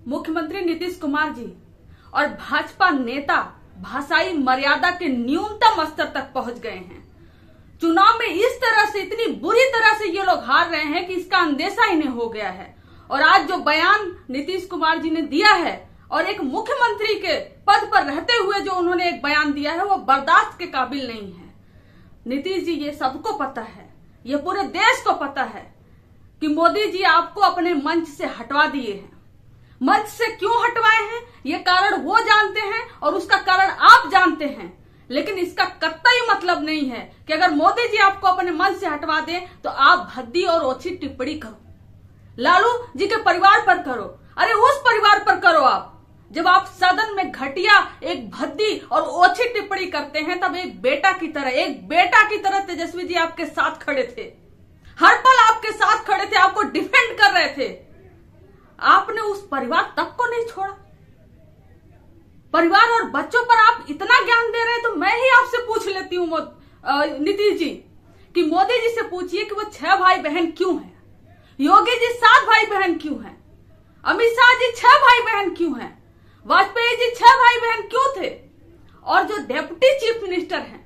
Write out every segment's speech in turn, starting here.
मुख्यमंत्री नीतीश कुमार जी और भाजपा नेता भाषाई मर्यादा के न्यूनतम स्तर तक पहुंच गए हैं। चुनाव में इस तरह से, इतनी बुरी तरह से ये लोग हार रहे हैं कि इसका अंदेशा इन्हें हो गया है। और आज जो बयान नीतीश कुमार जी ने दिया है और एक मुख्यमंत्री के पद पर रहते हुए जो उन्होंने एक बयान दिया है, वो बर्दाश्त के काबिल नहीं है। नीतीश जी, ये सबको पता है, ये पूरे देश को पता है कि मोदी जी आपको अपने मंच से हटवा दिए हैं। मंच से क्यों हटवाए हैं, ये कारण वो जानते हैं और उसका कारण आप जानते हैं। लेकिन इसका कतई मतलब नहीं है कि अगर मोदी जी आपको अपने मंच से हटवा दें तो आप भद्दी और ओछी टिप्पणी करो, लालू जी के परिवार पर करो, अरे उस परिवार पर करो। आप जब आप सदन में घटिया एक भद्दी और ओछी टिप्पणी करते हैं, तब एक बेटा की तरह तेजस्वी जी आपके साथ खड़े थे, हर पल आपके साथ खड़े थे, आपको डिफेंड कर रहे थे। आपने उस परिवार तक को नहीं छोड़ा। परिवार और बच्चों पर आप इतना ज्ञान दे रहे हैं, तो मैं ही आपसे पूछ लेती हूँ नीतीश जी कि मोदी जी से पूछिए कि वो 6 भाई बहन क्यों हैं, योगी जी 7 भाई बहन क्यों हैं, अमित शाह जी 6 भाई बहन क्यों हैं, वाजपेयी जी 6 भाई बहन क्यों थे, और जो डेप्यूटी चीफ मिनिस्टर हैं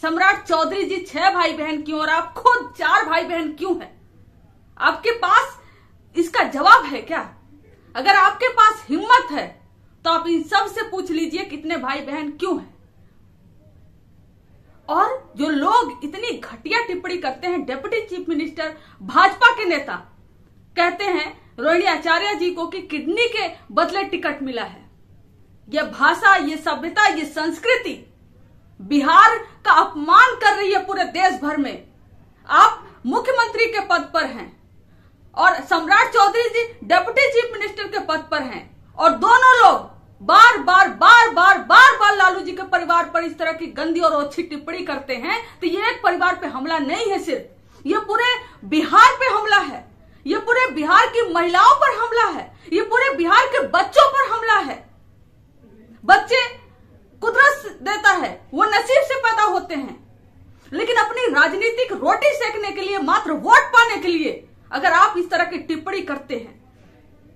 सम्राट चौधरी जी 6 भाई बहन क्यों, और आप खुद 4 भाई बहन क्यों हैं? आपके पास इसका जवाब है क्या? अगर आपके पास हिम्मत है तो आप इन सब से पूछ लीजिए कितने भाई बहन क्यों हैं। और जो लोग इतनी घटिया टिप्पणी करते हैं, डेप्यूटी चीफ मिनिस्टर भाजपा के नेता कहते हैं रोहिणी आचार्य जी को कि किडनी के बदले टिकट मिला है। यह भाषा, ये सभ्यता, ये संस्कृति बिहार का अपमान कर रही है पूरे देश भर में। आप मुख्यमंत्री के पद पर हैं और सम्राट चौधरी जी डेप्यूटी चीफ मिनिस्टर के पद पर हैं, और दोनों लोग बार बार लालू जी के परिवार पर इस तरह की गंदी और ओछी टिप्पणी करते हैं। तो ये एक परिवार पे हमला नहीं है, सिर्फ ये पूरे बिहार पे हमला है, ये पूरे बिहार की महिलाओं पर हमला है, ये पूरे बिहार के बच्चों पर हमला है। बच्चे कुदरत देता है, वो नसीब से पैदा होते हैं, लेकिन अपनी राजनीतिक रोटी सेकने के लिए, मात्र वोट पाने के लिए अगर आप इस तरह की टिप्पणी करते हैं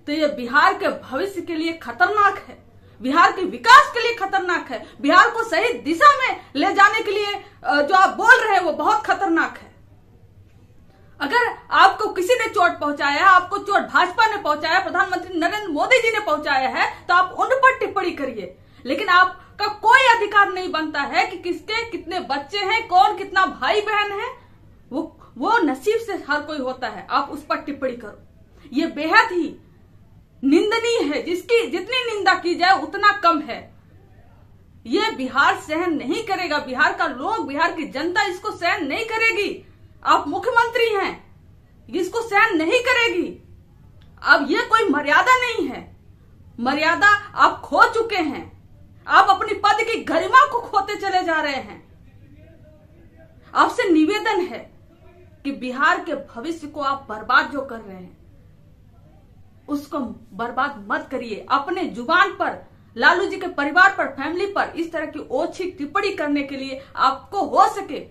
तो ये बिहार के भविष्य के लिए खतरनाक है, बिहार के विकास के लिए खतरनाक है, बिहार को सही दिशा में ले जाने के लिए जो आप बोल रहे हैं वो बहुत खतरनाक है। अगर आपको किसी ने चोट पहुंचाया है, आपको चोट भाजपा ने पहुंचाया, प्रधानमंत्री नरेंद्र मोदी जी ने पहुंचाया है, तो आप उन पर टिप्पणी करिए, लेकिन आपका कोई अधिकार नहीं बनता है कि किसके कितने बच्चे हैं, कौन कितना भाई बहन है, वो नसीब से हर कोई होता है, आप उस पर टिप्पणी करो। ये बेहद ही निंदनीय है, जिसकी जितनी निंदा की जाए उतना कम है। ये बिहार सहन नहीं करेगा, बिहार का लोग, बिहार की जनता इसको सहन नहीं करेगी। आप मुख्यमंत्री हैं, इसको सहन नहीं करेगी। अब ये कोई मर्यादा नहीं है, मर्यादा आप खो चुके हैं, आप अपनी पद की गरिमा को खोते चले जा रहे हैं। आपसे निवेदन है कि बिहार के भविष्य को आप बर्बाद जो कर रहे हैं उसको बर्बाद मत करिए। अपने जुबान पर, लालू जी के परिवार पर, फैमिली पर इस तरह की ओछी टिप्पणी करने के लिए आपको हो सके,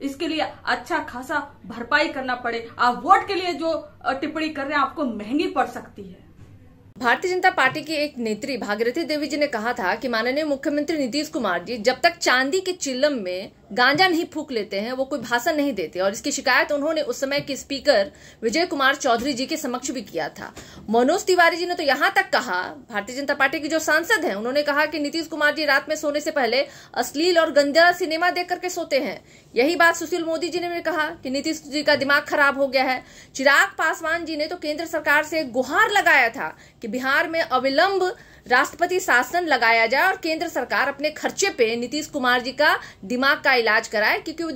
इसके लिए अच्छा खासा भरपाई करना पड़े। आप वोट के लिए जो टिप्पणी कर रहे हैं आपको महंगी पड़ सकती है। भारतीय जनता पार्टी की एक नेत्री भागीरथी देवी जी ने कहा था कि माननीय मुख्यमंत्री नीतीश कुमार जी जब तक चांदी के चिल्लम में गांजा नहीं फूंक लेते हैं वो कोई भाषण नहीं देते, और इसकी शिकायत उन्होंने उस समय के स्पीकर विजय कुमार चौधरी जी के समक्ष भी किया था। मनोज तिवारी जी ने तो यहाँ तक कहा, भारतीय जनता पार्टी के जो सांसद हैं उन्होंने कहा कि नीतीश कुमार जी रात में सोने से पहले अश्लील और गंदा सिनेमा देख करके सोते हैं। यही बात सुशील मोदी जी ने भी कहा कि नीतीश जी का दिमाग खराब हो गया है। चिराग पासवान जी ने तो केंद्र सरकार से गुहार लगाया था कि बिहार में अविलंब राष्ट्रपति शासन लगाया जाए और केंद्र सरकार अपने खर्चे पे नीतीश कुमार जी का दिमाग का इलाज कराए, क्योंकि वो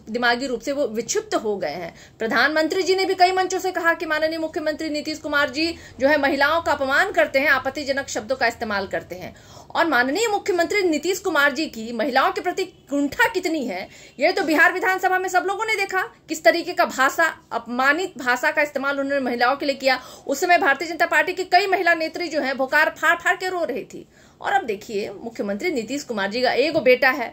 दिमागी रूप से वो विक्षिप्त हो गए हैं। प्रधानमंत्री जी ने भी कई मंचों से कहा कि माननीय मुख्यमंत्री नीतीश कुमार जी जो है महिलाओं का अपमान करते हैं, आपत्तिजनक शब्दों का इस्तेमाल करते हैं। और माननीय मुख्यमंत्री नीतीश कुमार जी की महिलाओं के प्रति कुंठा कितनी है, ये तो बिहार विधानसभा में सब लोगों ने देखा। किस तरीके का भाषा, अपमानित भाषा का इस्तेमाल उन्होंने महिलाओं के लिए किया। उस समय भारतीय जनता पार्टी की कई महिला नेत्री जो है भोकार फाड़ फाड़ के रो रही थी। और अब देखिए मुख्यमंत्री नीतीश कुमार जी का एगो बेटा है,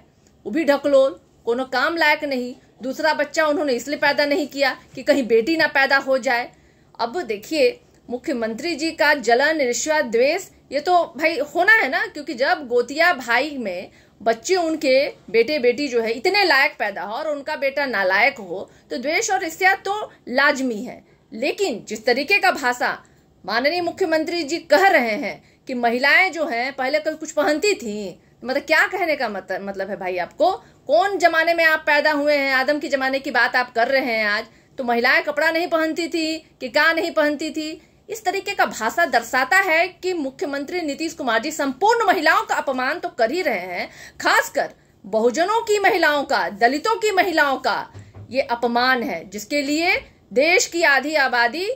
वो भी ढकलोल, कोनो काम लायक नहीं। दूसरा बच्चा उन्होंने इसलिए पैदा नहीं किया कि कहीं बेटी ना पैदा हो जाए। अब देखिए मुख्यमंत्री जी का जलन, ईर्ष्या, द्वेष, ये तो भाई होना है ना, क्योंकि जब गोतिया भाई में बच्चे, उनके बेटे बेटी जो है इतने लायक पैदा हो और उनका बेटा नालायक हो, तो द्वेष और ईर्ष्या तो लाजमी है। लेकिन जिस तरीके का भाषा माननीय मुख्यमंत्री जी कह रहे हैं कि महिलाएं जो हैं पहले कल कुछ पहनती थी, मतलब क्या कहने का मतलब है भाई आपको? कौन जमाने में आप पैदा हुए हैं? आदम की जमाने की बात आप कर रहे हैं आज, तो महिलाएं कपड़ा नहीं पहनती थी कि क्या नहीं पहनती थी? इस तरीके का भाषा दर्शाता है कि मुख्यमंत्री नीतीश कुमार जी संपूर्ण महिलाओं का अपमान तो कर ही रहे हैं, खासकर बहुजनों की महिलाओं का, दलितों की महिलाओं का ये अपमान है, जिसके लिए देश की आधी आबादी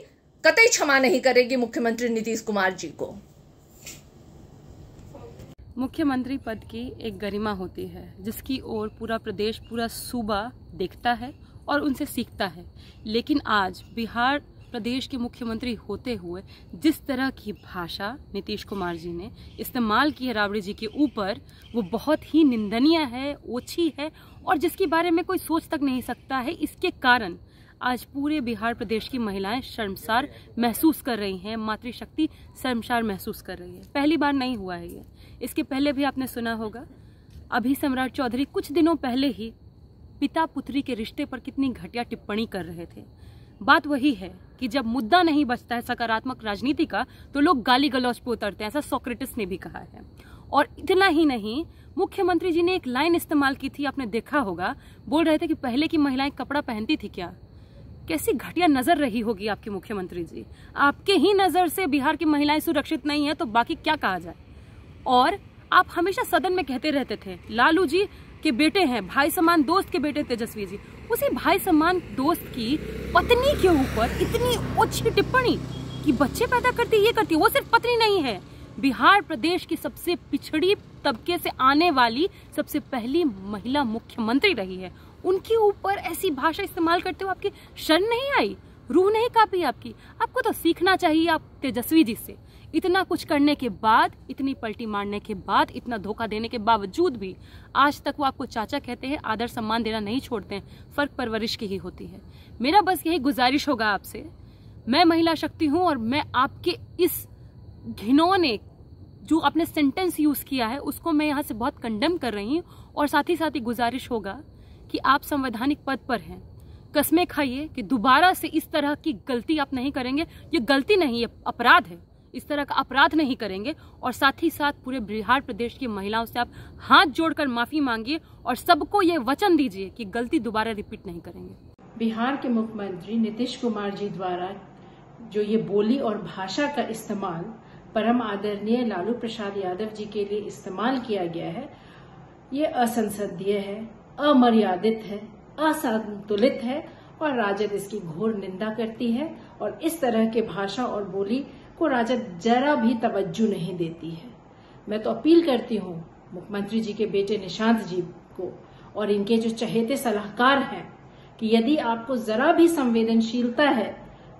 कतई क्षमा नहीं करेगी मुख्यमंत्री नीतीश कुमार जी को। मुख्यमंत्री पद की एक गरिमा होती है जिसकी ओर पूरा प्रदेश, पूरा सूबा देखता है और उनसे सीखता है। लेकिन आज बिहार प्रदेश के मुख्यमंत्री होते हुए जिस तरह की भाषा नीतीश कुमार जी ने इस्तेमाल की है राबड़ी जी के ऊपर, वो बहुत ही निंदनीय है, ओछी है और जिसके बारे में कोई सोच तक नहीं सकता है। इसके कारण आज पूरे बिहार प्रदेश की महिलाएं शर्मसार महसूस कर रही हैं, मातृशक्ति शर्मसार महसूस कर रही है। पहली बार नहीं हुआ है ये, इसके पहले भी आपने सुना होगा। अभी सम्राट चौधरी कुछ दिनों पहले ही पिता पुत्री के रिश्ते पर कितनी घटिया टिप्पणी कर रहे थे। बात वही है कि जब मुद्दा नहीं बचता है सकारात्मक राजनीति का, तो लोग गाली गलौज पे उतरते हैं, ऐसा सोक्रेटिस ने भी कहा है। और इतना ही नहीं, मुख्यमंत्री जी ने एक लाइन इस्तेमाल की थी, आपने देखा होगा, बोल रहे थे कि पहले की महिलाएं कपड़ा पहनती थी क्या। कैसी घटिया नजर रही होगी आपकी मुख्यमंत्री जी। आपके ही नजर से बिहार की महिलाएं सुरक्षित नहीं है तो बाकी क्या कहा जाए। और आप हमेशा सदन में कहते रहते थे लालू जी के बेटे हैं, भाई समान दोस्त के बेटे तेजस्वी जी। उसी भाई समान दोस्त की पत्नी के ऊपर इतनी ओछी टिप्पणी कि बच्चे पैदा करती, ये करती। वो सिर्फ पत्नी नहीं है, बिहार प्रदेश की सबसे पिछड़ी तबके से आने वाली सबसे पहली महिला मुख्यमंत्री रही है। उनके ऊपर ऐसी भाषा इस्तेमाल करते हुए आपकी शर्म नहीं आई, रूह नहीं कांपी आपकी? आपको तो सीखना चाहिए आप तेजस्वी जी से। इतना कुछ करने के बाद, इतनी पलटी मारने के बाद, इतना धोखा देने के बावजूद भी आज तक वो आपको चाचा कहते हैं, आदर सम्मान देना नहीं छोड़ते हैं। फर्क परवरिश की ही होती है। मेरा बस यही गुजारिश होगा आपसे, मैं महिला शक्ति हूं और मैं आपके इस घिनौने जो आपने सेंटेंस यूज किया है उसको मैं यहाँ से बहुत कंडेम कर रही हूँ। और साथ ही गुजारिश होगा कि आप संवैधानिक पद पर हैं, कसमें खाइए कि दोबारा से इस तरह की गलती आप नहीं करेंगे। ये गलती नहीं, ये अपराध है। इस तरह का अपराध नहीं करेंगे। और साथ ही साथ पूरे बिहार प्रदेश की महिलाओं से आप हाथ जोड़कर माफी मांगिए और सबको ये वचन दीजिए कि गलती दोबारा रिपीट नहीं करेंगे। बिहार के मुख्यमंत्री नीतीश कुमार जी द्वारा जो ये बोली और भाषा का इस्तेमाल परम आदरणीय लालू प्रसाद यादव जी के लिए इस्तेमाल किया गया है, ये असंसदीय है, अमर्यादित है, असंतुलित है और राजद इसकी घोर निंदा करती है। और इस तरह के भाषा और बोली को राजद जरा भी तवज्जो नहीं देती है। मैं तो अपील करती हूँ मुख्यमंत्री जी के बेटे निशांत जी को और इनके जो चहेते सलाहकार हैं कि यदि आपको जरा भी संवेदनशीलता है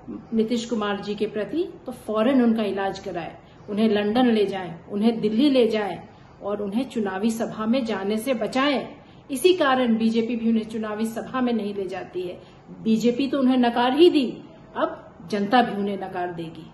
नीतीश कुमार जी के प्रति तो फौरन उनका इलाज कराएं, उन्हें लंदन ले जाएं, उन्हें दिल्ली ले जाएं और उन्हें चुनावी सभा में जाने से बचाएं। इसी कारण बीजेपी भी उन्हें चुनावी सभा में नहीं ले जाती है। बीजेपी तो उन्हें नकार ही दी, अब जनता भी उन्हें नकार देगी।